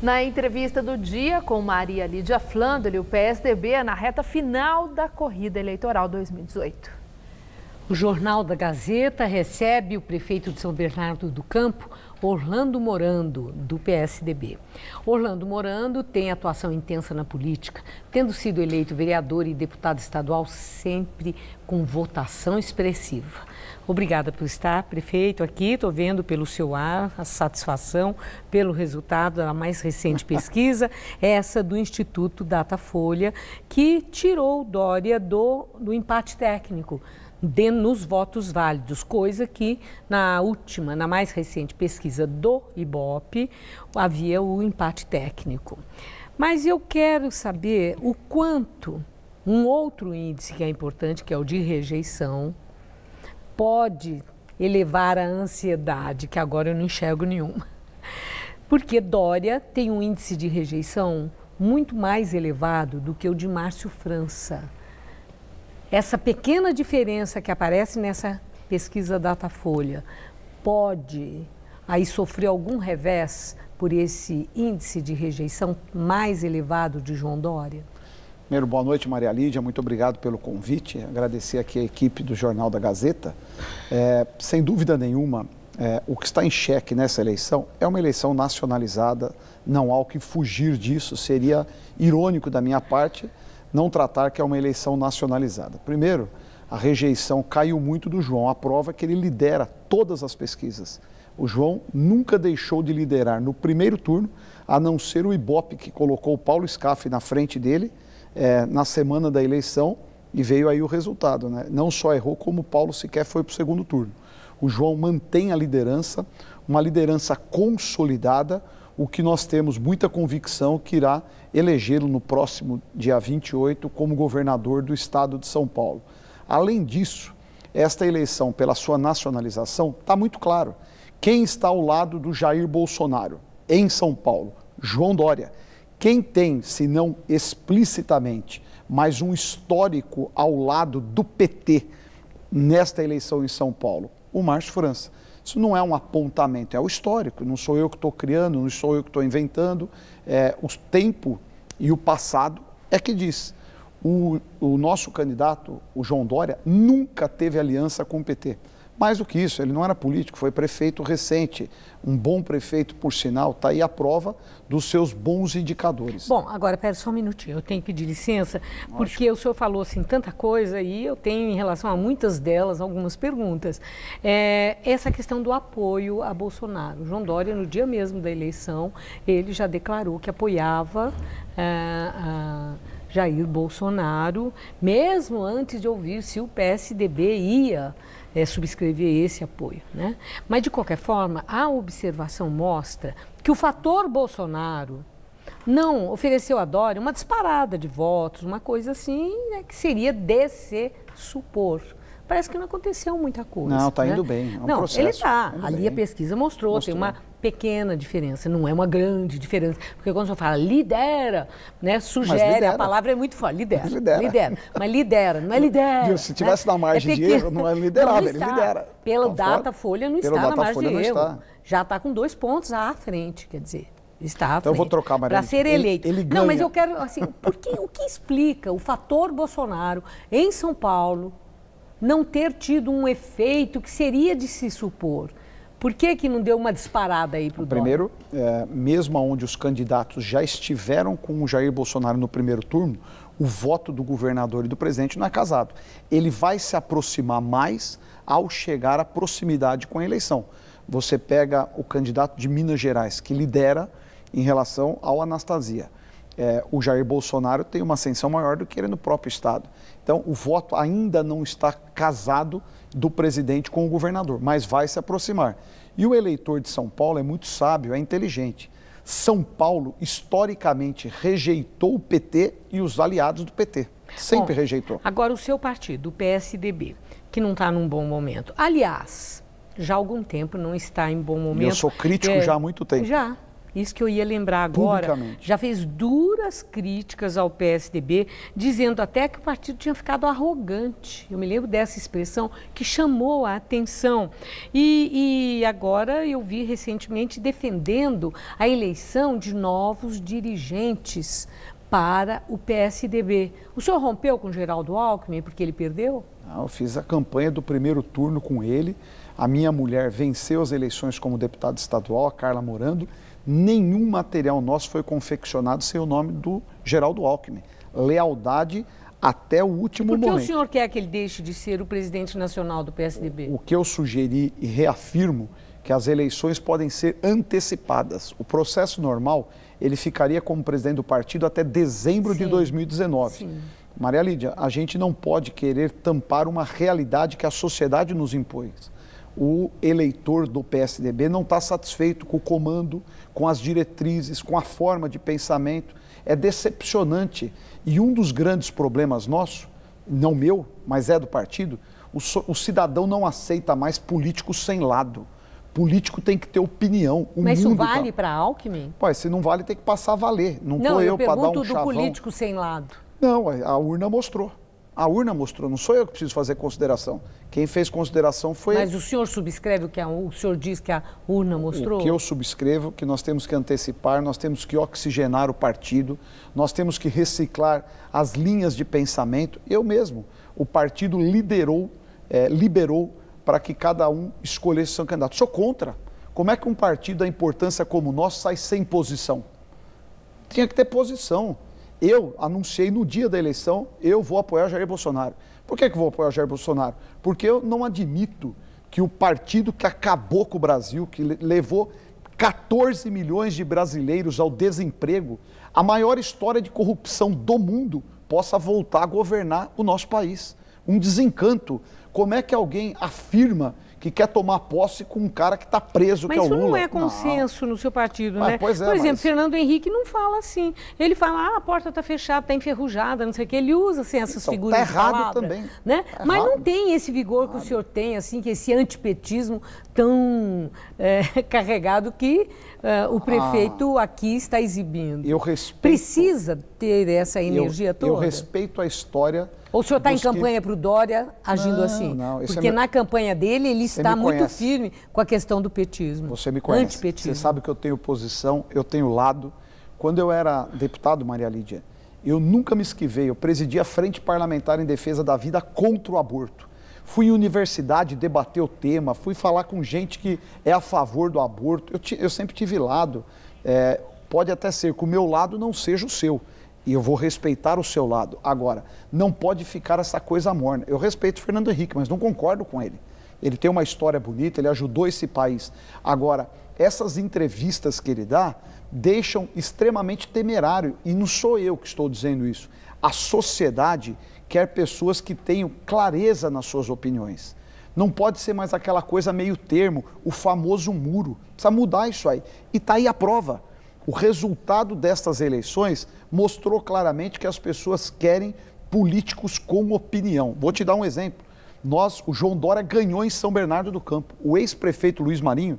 Na entrevista do dia com Maria Lídia Flandre, o PSDB é na reta final da corrida eleitoral 2018. O Jornal da Gazeta recebe o prefeito de São Bernardo do Campo, Orlando Morando, do PSDB. Orlando Morando tem atuação intensa na política, tendo sido eleito vereador e deputado estadual sempre com votação expressiva. Obrigada por estar, prefeito, aqui. Estou vendo pelo seu ar a satisfação pelo resultado da mais recente pesquisa, essa do Instituto Datafolha, que tirou Dória do empate técnico nos votos válidos, coisa que na mais recente pesquisa do Ibope, havia o empate técnico. Mas eu quero saber o quanto um outro índice que é importante, que é o de rejeição, pode elevar a ansiedade, que agora eu não enxergo nenhuma. Porque Dória tem um índice de rejeição muito mais elevado do que o de Márcio França. Essa pequena diferença que aparece nessa pesquisa Datafolha pode aí sofrer algum revés por esse índice de rejeição mais elevado de João Dória? Primeiro, boa noite, Maria Lídia, muito obrigado pelo convite, agradecer aqui a equipe do Jornal da Gazeta. Sem dúvida nenhuma, o que está em xeque nessa eleição é uma eleição nacionalizada, não há o que fugir disso, seria irônico da minha parte não tratar que é uma eleição nacionalizada. Primeiro, a rejeição caiu muito do João, a prova é que ele lidera todas as pesquisas. O João nunca deixou de liderar no primeiro turno, a não ser o Ibope, que colocou o Paulo Scaff na frente dele na semana da eleição e veio aí o resultado, né? Não só errou, como o Paulo sequer foi para o segundo turno. O João mantém a liderança, uma liderança consolidada, o que nós temos muita convicção que irá elegê-lo no próximo dia 28 como governador do estado de São Paulo. Além disso, esta eleição, pela sua nacionalização, está muito claro. Quem está ao lado do Jair Bolsonaro em São Paulo? João Dória. Quem tem, se não explicitamente, mas um histórico ao lado do PT nesta eleição em São Paulo? O Márcio França. Isso não é um apontamento, é o histórico, não sou eu que estou criando, não sou eu que estou inventando, o tempo e o passado é que diz. O nosso candidato, o João Dória, nunca teve aliança com o PT. Mais do que isso, ele não era político, foi prefeito recente, um bom prefeito, por sinal, está aí a prova dos seus bons indicadores. Bom, agora, pera só um minutinho, eu tenho que pedir licença, porque o senhor falou assim tanta coisa e eu tenho, em relação a muitas delas, algumas perguntas. Essa questão do apoio a Bolsonaro. O João Dória, no dia mesmo da eleição, ele já declarou que apoiava Jair Bolsonaro, mesmo antes de ouvir se o PSDB ia subscrever esse apoio, né? Mas, de qualquer forma, a observação mostra que o fator Bolsonaro não ofereceu a Dória uma disparada de votos, uma coisa assim, né, que seria de se supor. Parece que não aconteceu muita coisa. Não, está né? indo bem, é um não, processo. Ele está. Ali a pesquisa mostrou, tem uma pequena diferença, não é uma grande diferença. Porque quando você fala lidera, né, sugere, lidera. A palavra é muito forte, lidera. Mas lidera, não é lidera. Se tivesse na margem de erro, não é liderado, ele lidera. Pelo Datafolha não está na margem de erro. Já está com 2 pontos à frente, quer dizer. Está à frente. Então eu vou trocar, Maria, para ser eleito. Ele ganha. Não, mas eu quero, assim, o que explica o fator Bolsonaro em São Paulo não ter tido um efeito que seria de se supor? Por que não deu uma disparada aí para o Dória? Primeiro, mesmo onde os candidatos já estiveram com o Jair Bolsonaro no primeiro turno, o voto do governador e do presidente não é casado. Ele vai se aproximar mais ao chegar à proximidade com a eleição. Você pega o candidato de Minas Gerais, que lidera em relação ao Anastasia. O Jair Bolsonaro tem uma ascensão maior do que ele no próprio estado. Então, o voto ainda não está casado do presidente com o governador, mas vai se aproximar. E o eleitor de São Paulo é muito sábio, é inteligente. São Paulo, historicamente, rejeitou o PT e os aliados do PT. Sempre rejeitou. Agora, o seu partido, o PSDB, que não está num bom momento. Aliás, já há algum tempo não está em bom momento. Eu sou crítico já há muito tempo. Isso que eu ia lembrar agora, já fez duras críticas ao PSDB, dizendo até que o partido tinha ficado arrogante. Eu me lembro dessa expressão que chamou a atenção. E agora eu vi recentemente defendendo a eleição de novos dirigentes para o PSDB. O senhor rompeu com Geraldo Alckmin porque ele perdeu? Não, eu fiz a campanha do primeiro turno com ele. A minha mulher venceu as eleições como deputada estadual, a Carla Morando. Nenhum material nosso foi confeccionado sem o nome do Geraldo Alckmin. Lealdade até o último momento. Por que o senhor quer que ele deixe de ser o presidente nacional do PSDB? O que eu sugeri e reafirmo que as eleições podem ser antecipadas. O processo normal, ele ficaria como presidente do partido até dezembro de 2019. Sim. Maria Lídia, a gente não pode querer tampar uma realidade que a sociedade nos impôs. O eleitor do PSDB não está satisfeito com o comando, com as diretrizes, com a forma de pensamento. É decepcionante. E um dos grandes problemas nossos, não meu, mas é do partido, o cidadão não aceita mais políticos sem lado. Político tem que ter opinião. Mas isso vale para Alckmin? Pô, se não vale, tem que passar a valer. Não estou eu para dar um chavão. Eu pergunto do político sem lado. Não, a urna mostrou. A urna mostrou, não sou eu que preciso fazer consideração. Quem fez consideração foi... Mas o senhor subscreve o que o senhor diz que a urna mostrou? O que eu subscrevo, que nós temos que antecipar, nós temos que oxigenar o partido, nós temos que reciclar as linhas de pensamento. Eu mesmo, o partido liberou para que cada um escolhesse seu candidato. Sou contra. Como é que um partido da importância como o nosso sai sem posição? Tinha que ter posição. Eu anunciei no dia da eleição, eu vou apoiar Jair Bolsonaro. Por que eu vou apoiar Jair Bolsonaro? Porque eu não admito que o partido que acabou com o Brasil, que levou 14 milhões de brasileiros ao desemprego, a maior história de corrupção do mundo, possa voltar a governar o nosso país. Um desencanto. Como é que alguém afirma que quer tomar posse com um cara que está preso, que é o Lula? Mas isso não é consenso no seu partido, né? Pois é, por exemplo, Fernando Henrique não fala assim. Ele fala, a porta está fechada, está enferrujada, não sei o quê. Ele usa assim, essas figuras tá de errado palavra, também. Né? Tá Mas errado. não tem esse vigor que o senhor tem, assim, que esse antipetismo tão carregado que o prefeito aqui está exibindo. Eu respeito... Precisa ter essa energia toda? Eu respeito a história... Ou o senhor está em campanha para o Dória agindo assim? Não, porque na campanha dele ele está muito firme com a questão do petismo. Você me conhece. Antipetismo. Você sabe que eu tenho posição, eu tenho lado. Quando eu era deputado, Maria Lídia, eu nunca me esquivei. Eu presidi a Frente Parlamentar em Defesa da Vida contra o aborto. Fui em universidade debater o tema, fui falar com gente que é a favor do aborto. Eu sempre tive lado. Pode até ser que o meu lado não seja o seu. E eu vou respeitar o seu lado. Agora, não pode ficar essa coisa morna. Eu respeito o Fernando Henrique, mas não concordo com ele. Ele tem uma história bonita, ele ajudou esse país. Agora, essas entrevistas que ele dá deixam extremamente temerário. E não sou eu que estou dizendo isso. A sociedade quer pessoas que tenham clareza nas suas opiniões. Não pode ser mais aquela coisa meio termo, o famoso muro. Precisa mudar isso aí. E está aí a prova. O resultado destas eleições mostrou claramente que as pessoas querem políticos com opinião. Vou te dar um exemplo. O João Dória ganhou em São Bernardo do Campo. O ex-prefeito Luiz Marinho,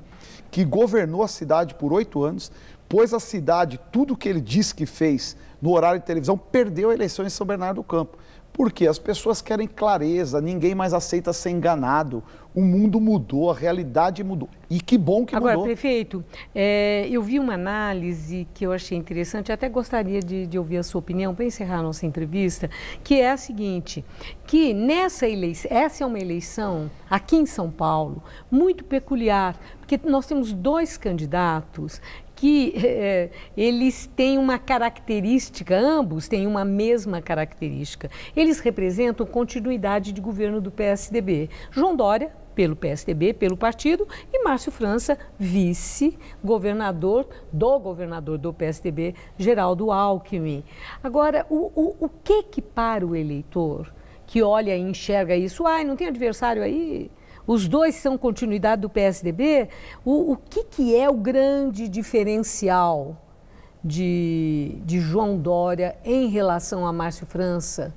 que governou a cidade por 8 anos, pôs a cidade, tudo que ele disse que fez no horário de televisão, perdeu a eleição em São Bernardo do Campo. Por quê? As pessoas querem clareza, ninguém mais aceita ser enganado. O mundo mudou, a realidade mudou. E que bom que mudou. Agora, prefeito, eu vi uma análise que eu achei interessante, até gostaria de ouvir a sua opinião para encerrar a nossa entrevista, que é a seguinte, que nessa eleição, essa é uma eleição aqui em São Paulo, muito peculiar, porque nós temos 2 candidatos que eles têm uma característica, ambos têm uma mesma característica. Eles representam continuidade de governo do PSDB. João Dória, pelo PSDB, pelo partido, e Márcio França, vice-governador do PSDB, Geraldo Alckmin. Agora, o que para o eleitor que olha e enxerga isso, não tem adversário aí? Os 2 são continuidade do PSDB. O que é o grande diferencial de João Dória em relação a Márcio França,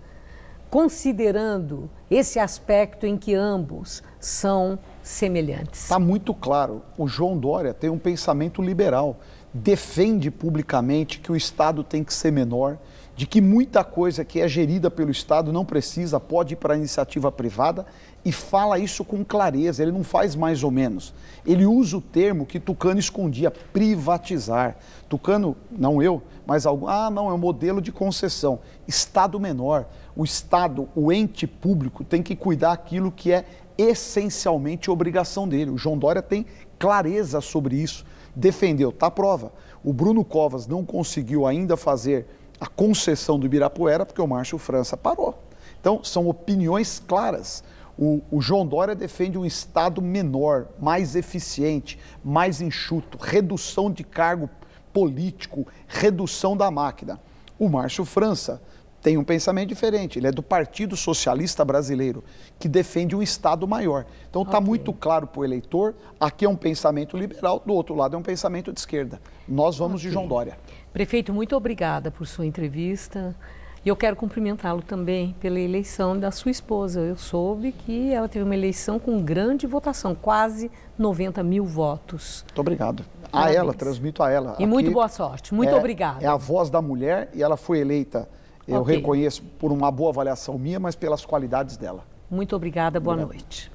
considerando esse aspecto em que ambos são semelhantes? Está muito claro. O João Dória tem um pensamento liberal, defende publicamente que o Estado tem que ser menor, de que muita coisa que é gerida pelo Estado não precisa, pode ir para a iniciativa privada, e fala isso com clareza. Ele não faz mais ou menos. Ele usa o termo que Tucano escondia, privatizar. Tucano, não eu, mas algum, não, é um modelo de concessão. Estado menor. O Estado, o ente público, tem que cuidar daquilo que é essencialmente obrigação dele. O João Dória tem clareza sobre isso. Defendeu, tá a prova. O Bruno Covas não conseguiu ainda fazer a concessão do Ibirapuera porque o Márcio França parou. Então, são opiniões claras. O João Dória defende um Estado menor, mais eficiente, mais enxuto, redução de cargo político, redução da máquina. O Márcio França tem um pensamento diferente, ele é do Partido Socialista Brasileiro, que defende um Estado maior. Então está muito claro para o eleitor, aqui é um pensamento liberal, do outro lado é um pensamento de esquerda. Nós vamos de João Dória. Prefeito, muito obrigada por sua entrevista. E eu quero cumprimentá-lo também pela eleição da sua esposa. Eu soube que ela teve uma eleição com grande votação, quase 90 mil votos. Muito obrigado. Parabéns. A ela, transmito a ela. E aqui muito boa sorte. Muito obrigada. É a voz da mulher e ela foi eleita, eu reconheço, por uma boa avaliação minha, mas pelas qualidades dela. Muito obrigada, boa noite.